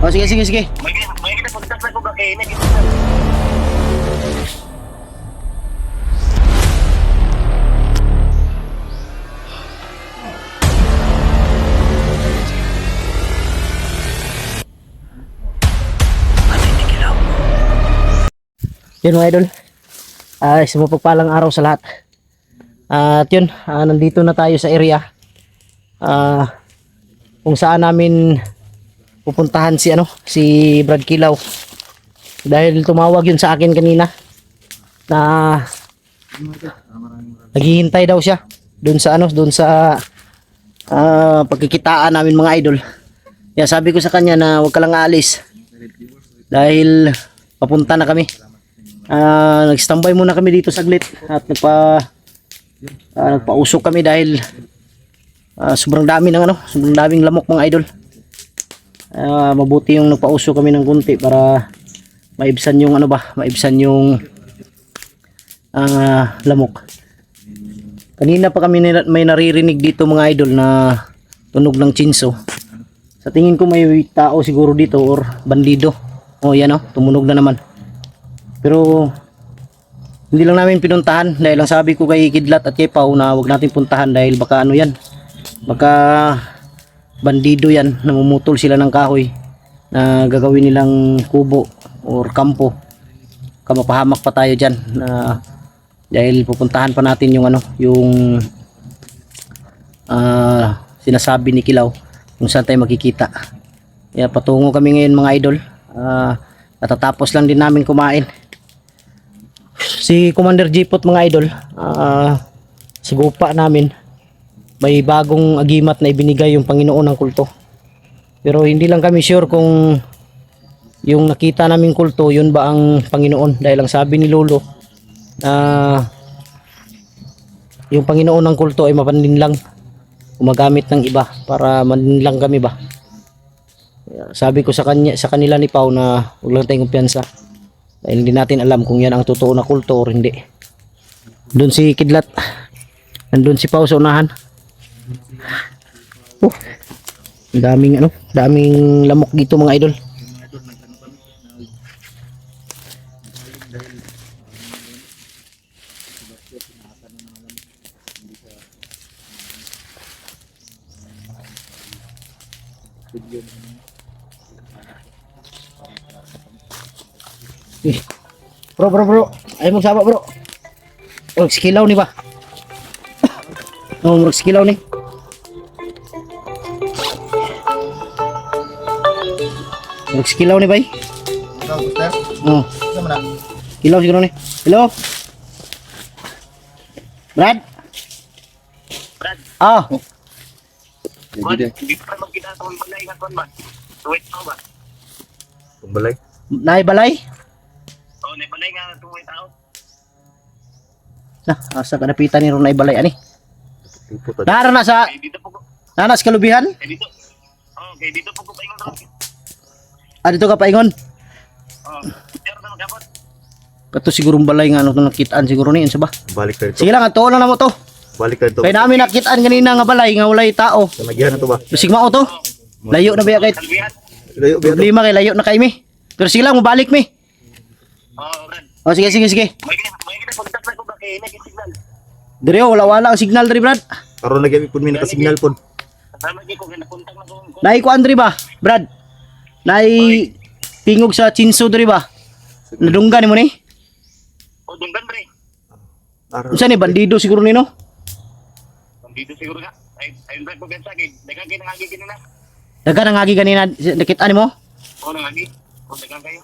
Oh, sige, sige, sige. May kita punta sa ko ba kay ini. Yun mga idol, isang mapagpalang araw sa lahat. At yun, nandito na tayo sa area kung saan namin pupuntahan si Brad Kilaw. Dahil tumawag yun sa akin kanina na naghihintay daw siya doon sa pagkikitaan namin mga idol. Kaya sabi ko sa kanya na huwag ka lang aalis dahil papunta na kami. Nag-standby muna kami dito saglit at nagpausok kami dahil sobrang daming lamok mga idol. Mabuti yung nagpausok kami ng kunti para maibsan yung lamok. Kanina pa kami may naririnig dito mga idol na tunog ng chinso. Sa tingin ko may tao siguro dito or bandido. Oh yan tumunog na naman. Pero hindi lang namin pinuntahan dahil ang sabi ko kay Kidlat at kay Pau na wag natin puntahan dahil baka baka bandido yan, namumutol sila ng kahoy na gagawin nilang kubo or kampo. Kamapahamak pa tayo dyan dahil pupuntahan pa natin yung sinasabi ni Kilaw kung saan tayo makikita. Kaya patungo kami ngayon mga idol. Natatapos lang din namin kumain. Si Commander Jipot mga idol, sa gupa namin may bagong agimat na ibinigay yung Panginoon ng kulto. Pero hindi lang kami sure kung yung nakita naming kulto yun ba ang Panginoon, dahil ang sabi ni Lolo yung Panginoon ng kulto ay mapaninlang, gumagamit ng iba para maninlang kami ba. Sabi ko sa kanila ni Pau na huwag lang tayong kumpiyansa dahil hindi natin alam kung yan ang totoo na kulto or hindi. Doon si Kidlat, nandun si Pau sa unahan. Daming lamok dito mga idol. Bro, ay magsaba bro. Magsikilaw ni ba? Magsikilaw ni. Magsikilaw ni bay? Kilaw siguro ni. Hello? Brad? Hindi pa magkita sa balay nga kon ba. Tuwit ba? Balay? Nay balay? Nay balay nga tuwit tao. Asa ka napitan ni Ronay balay ani? Nara na sa nanas kalubihan? Dito. Kay dito po ko paingon daw. Dito ka paingon? Pero na magabot. Kato siguro balay nga nakitaan siguro ni unsa ba? Balik ka dito. Sige lang, tuon na mo to. Balik ka dito. Kay namin nakitaan ganina nga balay nga walay tao. Nagihan na to ba? Bisig mao to. Layo na ba kay Kalbihan. Layo ba? problema kay layo na kay mi. Pero sige lang, mabalik mi. Brad. Sige. May kita punta sa ko ba kay ini signal. Dire wala ang signal diri Brad. Karon lagi pud mi naka-signal pud. Kasama gi ko ginapunta na ko. Nay ko Andre ba? Brad. Nay tingog sa chinso diri ba? Nadunggan ni mo ni? Dunggan pre. Unsa ni bandido siguro ni no? Dito siguro nga. Ay Brad ko gansa kay dagan kay nangagi kinina. Dagan ang agi ganina nakitaan mo? Nangagi. Dagan kayo.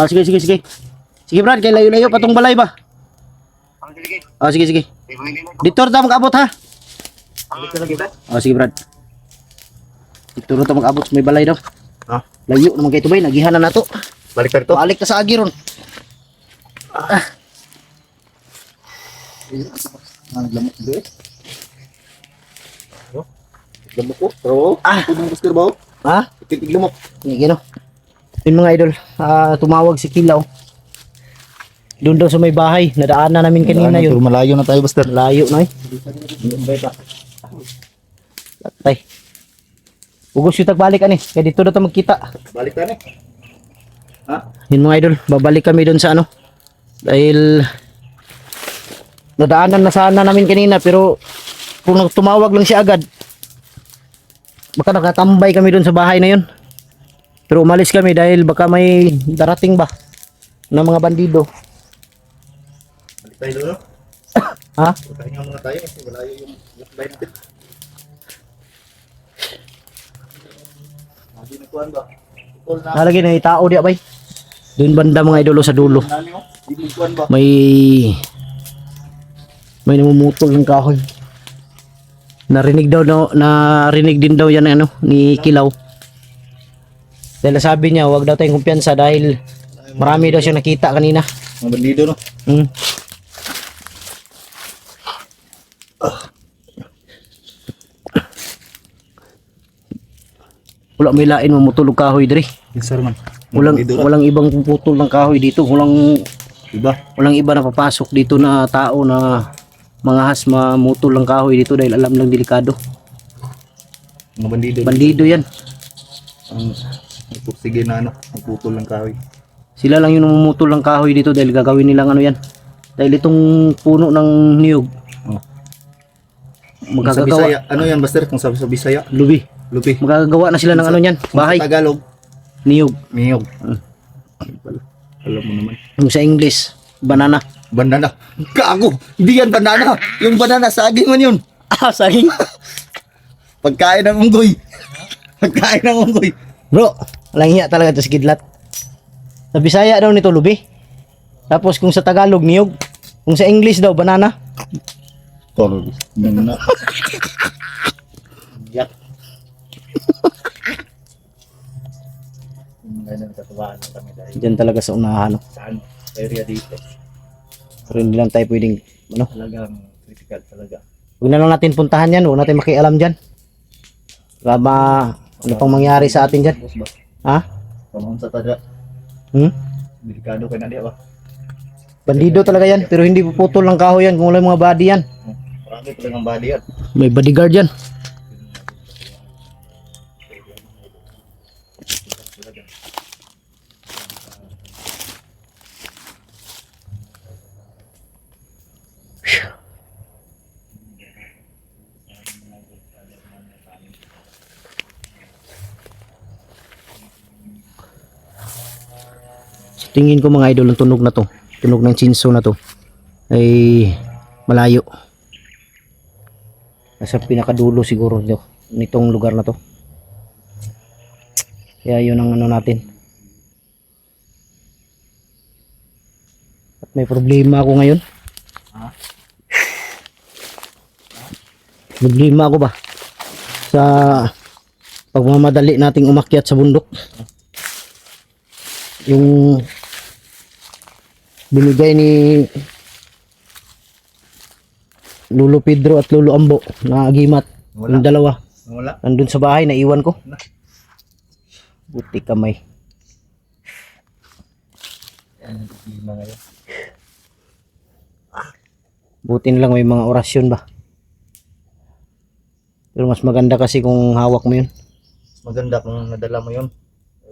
Sige. Sige Brad, kay layo-layo patong balay ba? Sige. Sige. Dito ta mag-abot ha. Dito lagi ba? Sige Brad. Dito ta mag-abot may balay daw. Layo naman kay tubay, nagihanan na to. Balik ka dito. Balik ta sa agi ron. Naglamok dito. Lamok ko. Pero kung gusto ba? Ha? Tiglamok. Gino. Yun mga idol, tumawag si Kilaw. Doon daw sa may bahay, nadaanan namin kanina yun. Malayo na tayo basta. Layo na eh. Latay. Ugos yung tagbalik ani. Kaya dito na tayo magkita. Balik tayo eh. Ha? Yun mga idol, babalik kami doon sa ano. Dahil nadaanan na sana namin kanina pero kung tumawag lang siya agad baka nakatambay kami doon sa bahay na yun. Pero umalis kami dahil baka may darating ba na mga bandido. Balik tayo doon. Ha? Pahinga muna tayo kasi malayo yung lakbay natin. Hindi na kuhan ba? Tukol na. Nalagay na tao di bay. Doon banda mga idolo sa dulo. Nani mo? Hindi na kuhan ba? May namumutol ng kahoy. Narinig din daw yan ano ni Kilaw. Dahil sabi niya, wag daw tayong kumpiyansa dahil marami daw siya nakita kanina. Mga bandido no? Hmm. Wala may lain mamutulog kahoy diri. Yes sir man. Walang ibang puputol ng kahoy dito. Walang iba na papasok dito na tao na mga has mamutol ng kahoy dito dahil alam lang delikado. Mga bandido. Bandido yan. Ang sige na ano, magputol ng kahoy. Sila lang yung namumutol ng kahoy dito dahil gagawin nilang ano yan. Dahil itong puno ng niyog. Oh. Kung sa Bisaya, ano yan Buster? Kung sa Bisaya, Lubi. lupi. Magagawa na sila ng ano yan. Bahay. Sa Tagalog, Niyog. miyog. Alam mo naman. Yung sa English, banana. Banana. Gago! Hindi yan banana. Yung banana, saging man yun. Ah, saging. Pagkain ng unggoy. Pagkain ng unggoy. Bro, walang hiya talaga ito si Kidlat. Sa Bisaya daw nito lubi. Tapos kung sa Tagalog, niyog. Kung sa English daw, banana. Tol. Banana. Yak. Ganun katuwaan kami dahil Diyan talaga sa unahan. No? saan area dito. Pero hindi lang tayo pwedeng, ano, Talagang critical talaga. huwag na lang natin puntahan yan. Huwag natin makialam dyan. Baka ano pang mangyari sa atin dyan. Boss ba? Ha? Pamahon sa tada. Hmm? Delikado ka na di ba? Bandido talaga yan. Pero hindi puputol ng kahoy yan. Kung wala yung mga body yan. Marami talagang bali yan. May bodyguard yan. Tingin ko mga idol ang tunog na to, tunog ng chinso na to ay malayo. Nasa pinakadulo siguro nitong lugar na to. Kaya yun ang ano natin. At may problema ako ngayon. Problema ako ba sa pagmamadali nating umakyat sa bundok. Yung binigay ni Lolo Pedro at Lolo Ambo na agimat. Yung dalawa Wala. nandun sa bahay, naiwan ko. Buti kamay. Buti na lang may mga orasyon ba. Pero mas maganda kasi kung hawak mo yun. Maganda kung nadala mo yun.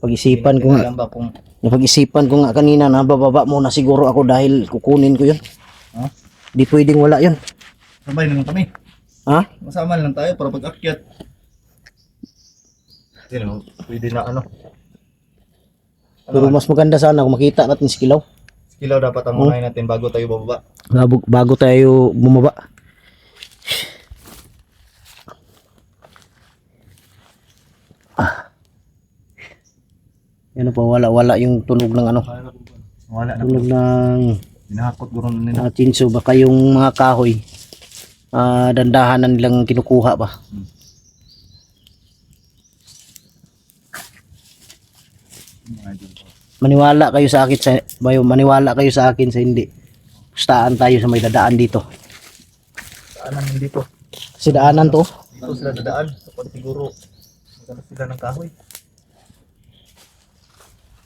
Pag-isipan ko nga. Alam ba kung Napag-isipan ko nga kanina na bababa muna siguro ako dahil kukunin ko yun. Ha? Di pwedeng wala yun. sabay naman kami. Ha? Masama lang tayo para pag-akyat. Pwede na ano. Pero mas maganda sana kung makita natin si Kilaw. Skillaw dapat ang unahin natin bago tayo bababa. Bago tayo bumaba. Yan pa, wala yung tunog ng ano. Wala na. Tunog ng Hinahakot guro na nila. chinso. Baka yung mga kahoy dandahan na nilang kinukuha ba. Maniwala kayo sa akin maniwala kayo sa akin sa hindi. Pustaan tayo sa may dadaan dito. Saan naman dito? Kasi daanan to. Dito sila dadaan. Kapag siguro magkano sila ng kahoy.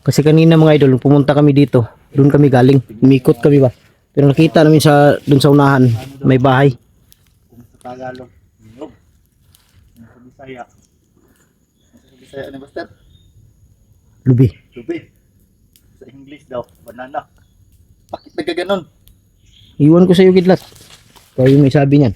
Kasi kanina mga idol, pumunta kami dito. Doon kami galing. Umikot kami ba. Pero nakita namin doon sa unahan, may bahay. Kung sa Tagalog, niyog. Kung sa Bisaya, Bisaya ni Buster? Lubi. Lubi. Sa English daw, banana. Bakit nagkaganon? Iwan ko sa iyo kidlat. Kaya yung may sabi niyan.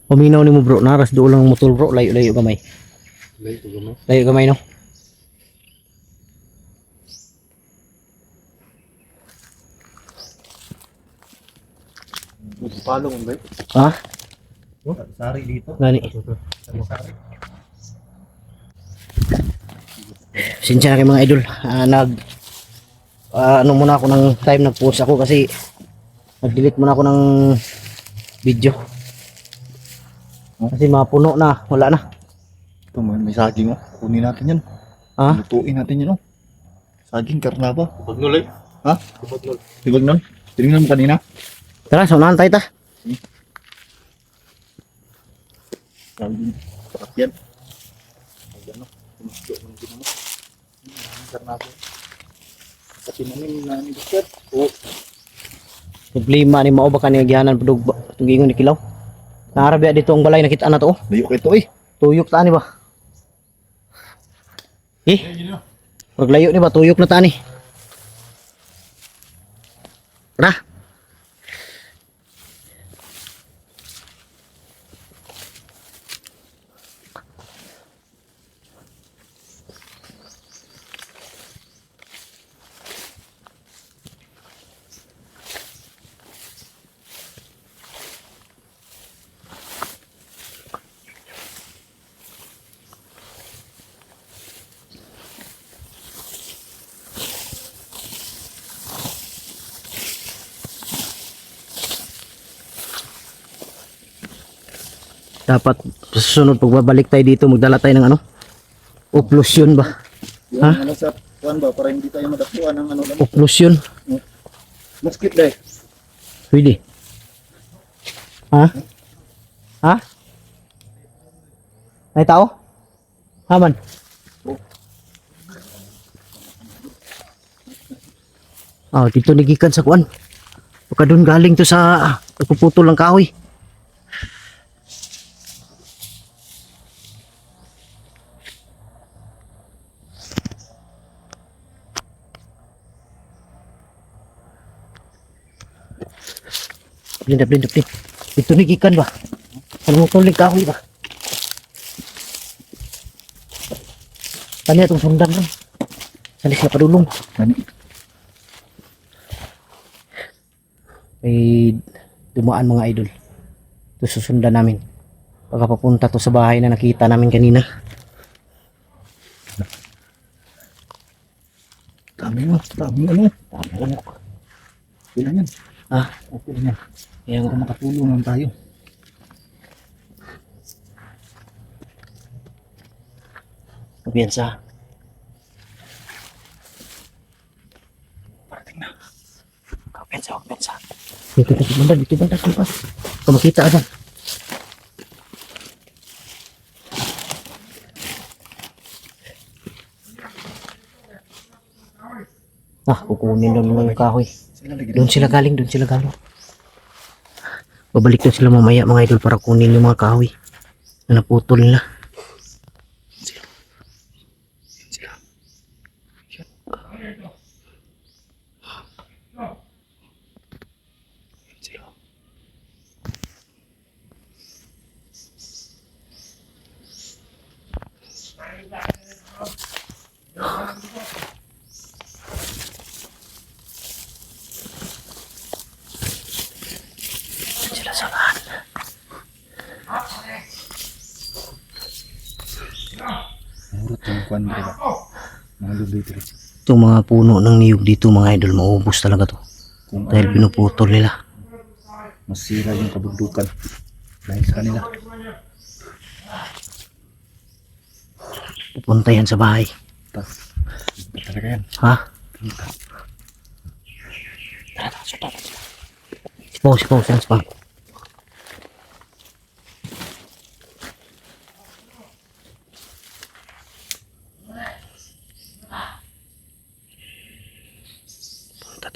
Paminaw ni mo bro, naras doon lang motor bro, layo-layo gamay. Layo to gamo. Layo gamay no? Palong ba? Ha? Sari dito. Gani. Sari. Sinsya na kayo mga idol. Ano muna ako ng time nag-post ako kasi nag-delete muna ako ng video. Kasi mapuno na, wala na. Ito may saging oh. Kunin natin yan. Ha? Lutuin natin yan oh. Saging karnaba. Bagnol eh. Ha? Bagnol. Di bagnol? Tinignan mo kanina? Tara, saunahan tayo ta. Saging. Sarap yan. Ayan oh. Tumusyo ng ginamo. Karnaba. Kasi namin na ni Buster. Oh. Problema ni mao ba kanang gihanan pudog tugingon ni Kilaw. Naarabya dito ang balay nakita na to. Oh. Layo ka ito eh. Tuyok ta ni ba? Pag layo ni ba tuyok na ta ni. Tara. Dapat sa susunod pag babalik tayo dito magdala tayo ng ano? Oplusyon ba? Yung Ha? ano sa kuwan ba para hindi tayo madakpuan ng ano lang. Oplusyon. Mosquito dai. Pwede. Ha? Ha? May tao? Haman. Dito nagikan sa kuan. Baka doon galing to sa pagpuputol ng kahoy. Blin. Dito nagikan ba? Ano mo tulig kahoy ba? Kanya itong sundan lang. Salis na padulong. Ano? May dumaan mga idol. Ito susundan namin. Pagka papunta to sa bahay na nakita namin kanina. Dami ano? Dami lamok. Kailan yan? Okay na. Kaya Para makatulong lang tayo. Kumpiyansa. Parating na. Kumpiyansa. Dito banda. Kung makita ka dyan. Kukunin doon mga kahoy. Doon sila galing. Babalik na sila mamaya mga idol para kunin yung mga kahoy na naputol nila. Sila sa lahat. Murot yung kuwan mo ba? Mga lubi dito. Itong mga puno ng niyog dito mga idol, maubos talaga to. Dahil pinuputol nila. Masira yung kabundukan. Dahil sa kanila. Pupunta yan sa bahay. Tas. Ba talaga yan? Ha? Sipaw.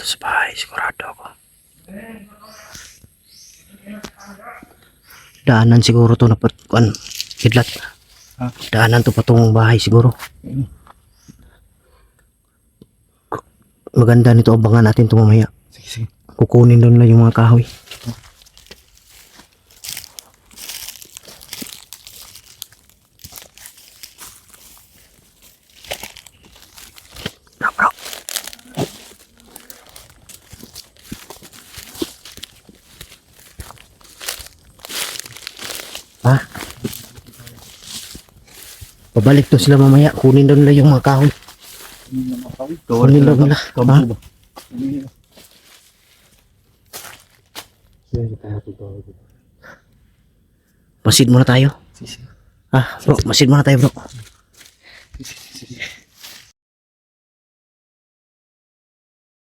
dito sa bahay, sigurado ako. Daanan siguro to na kidlat. Ha? Daanan to patungong bahay siguro. Maganda nito, abangan natin ito mamaya. Sige, sige. Kukunin doon lang yung mga kahoy. Bro, bro. Ha? Pabalik to sila mamaya. Kunin doon lang yung mga kahoy. Kunin doon nila. Ha? Masid muna tayo. Sige, sige. Ah, bro, masid muna tayo, bro. Sige, sige, sige.